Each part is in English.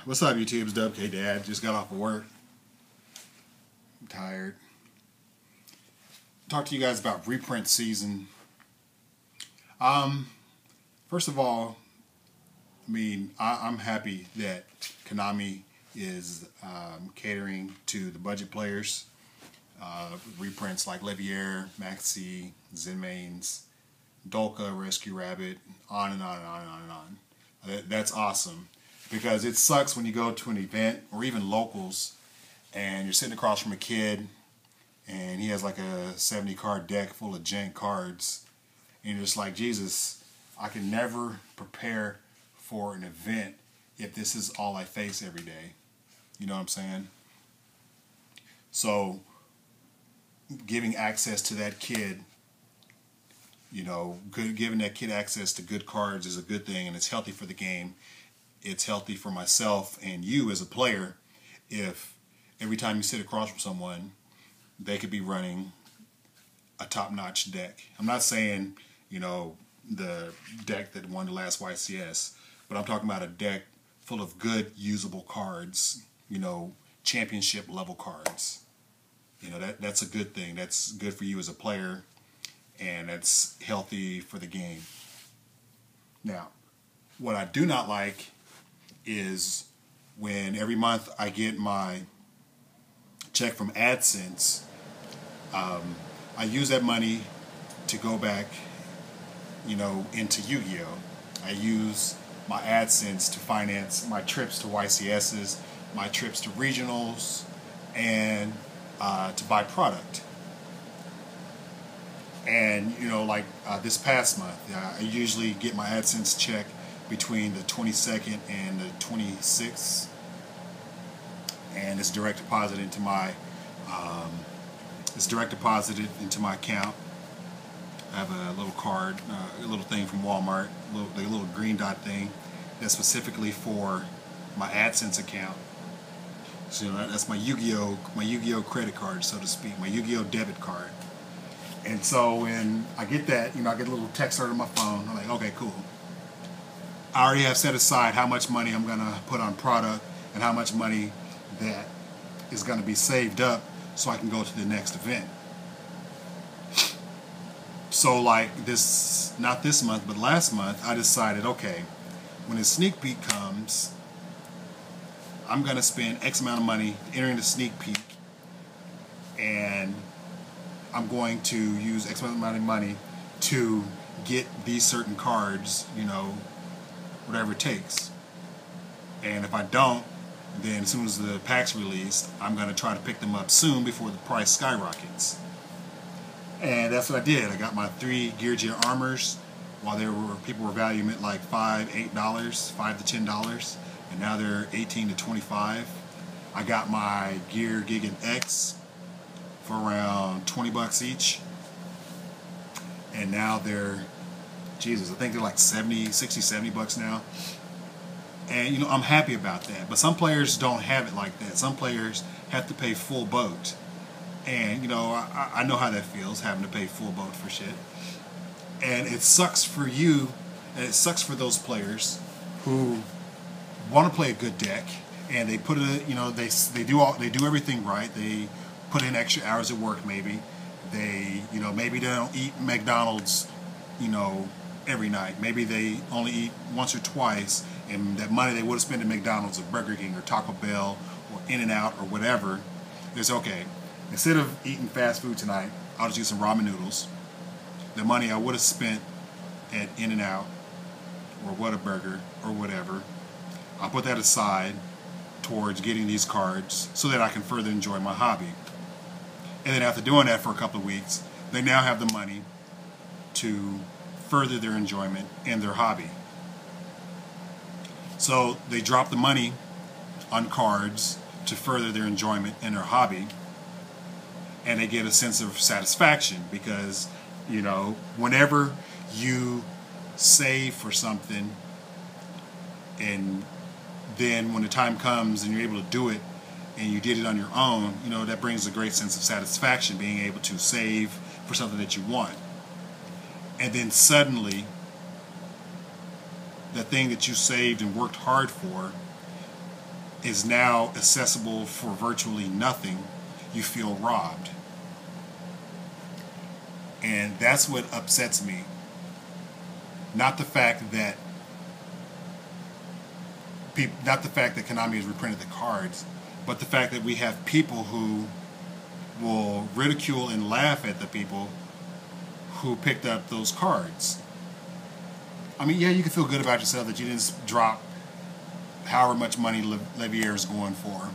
What's up, YouTube? It's DUBKDAD. Just got off of work. I'm tired. Talk to you guys about reprint season. First of all, I'm happy that Konami is catering to the budget players. Reprints like Levier, Maxi, Zenmaines, Dolka, Rescue Rabbit, on and on and on and on and on. That's awesome. Because it sucks when you go to an event or even locals and you're sitting across from a kid and he has like a 70 card deck full of jank cards and you're just like, Jesus, I can never prepare for an event if this is all I face every day. You know what I'm saying? So giving access to that kid, giving that kid access to good cards is a good thing, and it's healthy for the game. It's healthy for myself and you as a player if every time you sit across from someone, they could be running a top-notch deck. I'm not saying, the deck that won the last YCS, but I'm talking about a deck full of good, usable cards, championship level cards. That's a good thing. That's good for you as a player, and that's healthy for the game. Now, what I do not like is when every month I get my check from AdSense, I use that money to go back, into Yu-Gi-Oh! I use my AdSense to finance my trips to YCSs, my trips to regionals, and to buy product. And, this past month, I usually get my AdSense check between the 22nd and the 26th, and it's direct deposited into my account. I have a little card, a little thing from Walmart, the little green dot thing that's specifically for my AdSense account. So that's my Yu-Gi-Oh credit card, so to speak, my Yu-Gi-Oh debit card. And so when I get that, I get a little text alert on my phone. I'm like, okay, cool. I already have set aside how much money I'm going to put on product and how much money that is going to be saved up so I can go to the next event. So like this, not this month, but last month, I decided, okay, when the sneak peek comes, I'm going to spend X amount of money entering the sneak peek, and I'm going to use X amount of money to get these certain cards, whatever it takes. And if I don't, then as soon as the pack's released, I'm going to try to pick them up soon before the price skyrockets. And that's what I did. I got my 3 Gear Gear Armors while people were valuing it like $5, $8, $5 to $10, and now they're $18 to $25. I got my Gear Gigant X for around $20 each, and now they're, Jesus, I think they're like 60, 70 bucks now. And I'm happy about that. But some players don't have it like that. Some players have to pay full boat. And I know how that feels, having to pay full boat for shit. And it sucks for you, and it sucks for those players who want to play a good deck, and they put it, they do everything right. They put in extra hours at work, maybe. They, maybe they don't eat McDonald's, every night. Maybe they only eat once or twice, and that money they would have spent at McDonald's or Burger King or Taco Bell or In-N-Out or whatever, it's okay. Instead of eating fast food tonight, I'll just use some ramen noodles. The money I would have spent at In-N-Out or Whataburger or whatever, I'll put that aside towards getting these cards so that I can further enjoy my hobby. And then after doing that for a couple of weeks, they now have the money to further their enjoyment and their hobby. So they drop the money on cards to further their enjoyment and their hobby, and they get a sense of satisfaction because, whenever you save for something and then when the time comes and you're able to do it and you did it on your own, that brings a great sense of satisfaction, being able to save for something that you want. And then suddenly, the thing that you saved and worked hard for is now accessible for virtually nothing, you feel robbed. And that's what upsets me. Not the fact that Konami has reprinted the cards, but the fact that we have people who will ridicule and laugh at the people who picked up those cards. I mean, yeah, you can feel good about yourself that you didn't drop however much money Levier is going for,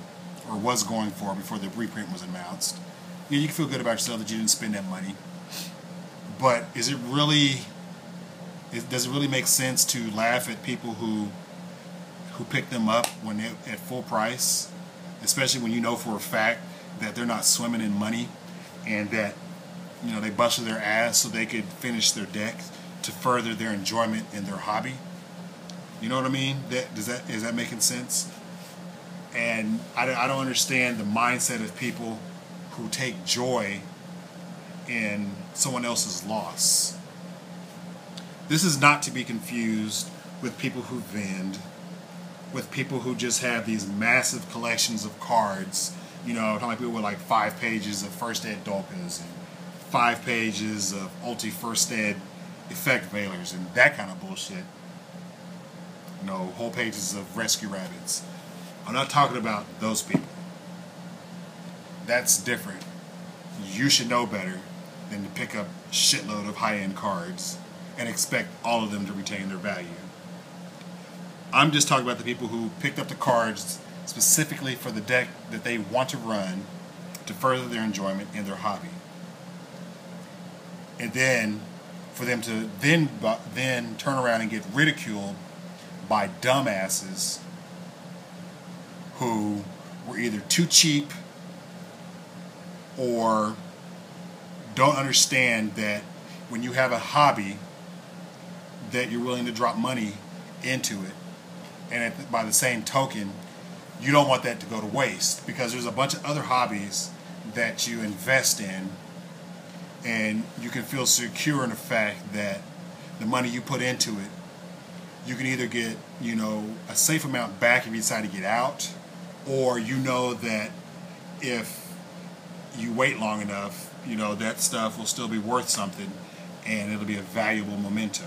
or was going for before the reprint was announced. Yeah, you can feel good about yourself that you didn't spend that money. But does it really make sense to laugh at people who pick them up when they're at full price, especially when you know for a fact that they're not swimming in money, and that, you know, they busted their ass so they could finish their deck to further their enjoyment in their hobby? You know what I mean? Is that making sense? And I don't understand the mindset of people who take joy in someone else's loss. This is not to be confused with people who vend, with people who just have these massive collections of cards. You know, talking like people with like 5 pages of First Ed Dolkas and 5 pages of Ulti First Ed Effect Veilers and that kind of bullshit. You know, whole pages of Rescue Rabbits. I'm not talking about those people. That's different. You should know better than to pick up a shitload of high-end cards and expect all of them to retain their value. I'm just talking about the people who picked up the cards specifically for the deck that they want to run to further their enjoyment in their hobby. And then for them to then turn around and get ridiculed by dumbasses who were either too cheap or don't understand that when you have a hobby that you're willing to drop money into it, and by the same token, you don't want that to go to waste, because there's a bunch of other hobbies that you invest in, and you can feel secure in the fact that the money you put into it, you can either get, you know, a safe amount back if you decide to get out, or you know that if you wait long enough, you know, that stuff will still be worth something, and it'll be a valuable memento.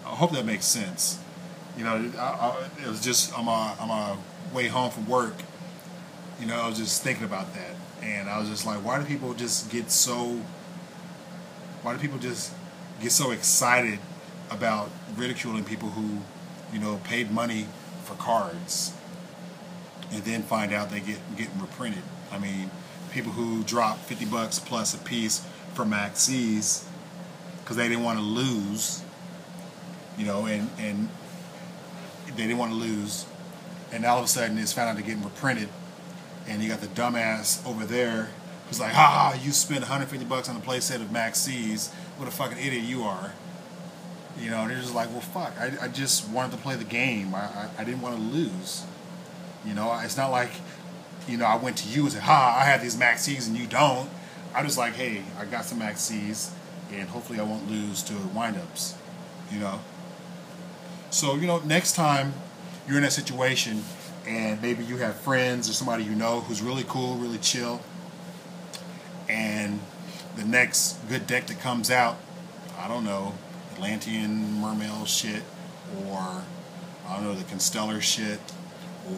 I hope that makes sense. You know, it was just on my way home from work. You know, I was just thinking about that, and I was just like, why do people just get so excited about ridiculing people who, you know, paid money for cards and then find out they getting reprinted? I mean, people who drop $50 plus a piece for maxis because they didn't want to lose, you know, and they didn't want to lose, and all of a sudden it's found out they're getting reprinted, and you got the dumbass over there who's like, ha, you spent $150 on a playset of maxis, what a fucking idiot you are. You know, and they're just like, well, fuck, I just wanted to play the game. I didn't want to lose. You know, it's not like, you know, I went to you and said, I have these maxis and you don't. I was like, hey, I got some maxis, and hopefully I won't lose to windups, you know. So, you know, next time you're in that situation and maybe you have friends or somebody you know who's really cool, really chill, and the next good deck that comes out, I don't know, Atlantean Mermail shit, or I don't know, the Constellar shit,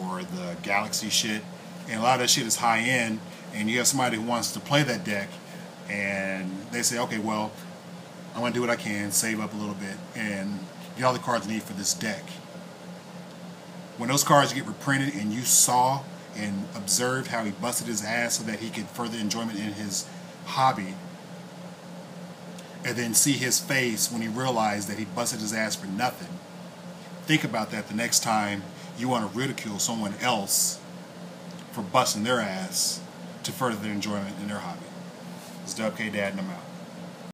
or the Galaxy shit, and a lot of that shit is high end, and you have somebody who wants to play that deck, and they say, okay, well, I'm going to do what I can, save up a little bit, and get all the cards I need for this deck. When those cards get reprinted and you saw and observed how he busted his ass so that he could further enjoyment in his hobby, and then see his face when he realized that he busted his ass for nothing, think about that the next time you want to ridicule someone else for busting their ass to further their enjoyment in their hobby. It's DUBKDAD, and I'm out.